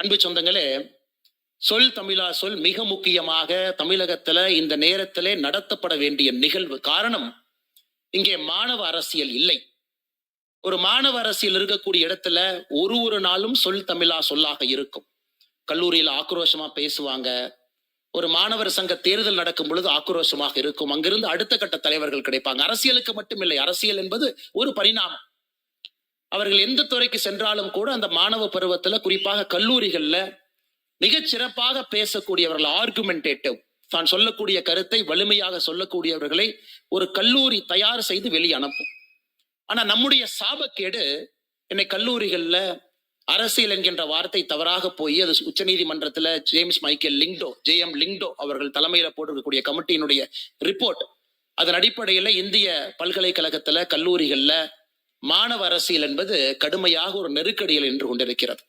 அன்பு சொந்தங்களே, சொல் தமிழா சொல் மிக முக்கியமாக தமிழகத்துல இந்த நேரத்திலே நடத்தப்பட வேண்டிய நிகழ்வு. காரணம், இங்கே மாணவ அரசியல் இல்லை. ஒரு மாணவ அரசியல் இருக்கக்கூடிய இடத்துல ஒரு நாளும் சொல் தமிழா சொல்லாக இருக்கும். கல்லூரியில் ஆக்ரோஷமா பேசுவாங்க. ஒரு மாணவர் சங்க தேர்தல் நடக்கும் பொழுது ஆக்ரோஷமாக இருக்கும். அங்கிருந்து அடுத்த கட்ட தலைவர்கள் கிடைப்பாங்க. அரசியலுக்கு மட்டுமில்லை, அரசியல் என்பது ஒரு பரிணாமம். அவர்கள் எந்த துறைக்கு சென்றாலும் கூட அந்த மாணவ பருவத்துல, குறிப்பாக கல்லூரிகள்ல மிகச் சிறப்பாக பேசக்கூடியவர்கள், ஆர்குமெண்டேட்டிவ், தான் சொல்லக்கூடிய கருத்தை வலிமையாக சொல்லக்கூடியவர்களை ஒரு கல்லூரி தயார் செய்து வெளியே அனுப்பும். ஆனா நம்முடைய சாபக்கேடு, என்னை கல்லூரிகள்ல அரசியல் என்கின்ற வார்த்தை தவறாக போய் அது உச்சநீதிமன்றத்துல James Michael Lyngdoh, JM Lyngdoh அவர்கள் தலைமையில போட்டிருக்கக்கூடிய கமிட்டியினுடைய ரிப்போர்ட், அதன் அடிப்படையில இந்திய பல்கலைக்கழகத்துல கல்லூரிகள்ல மாணவ அரசியல் என்பது கடுமையாக ஒரு நெருக்கடியில் நின்று கொண்டிருக்கிறது.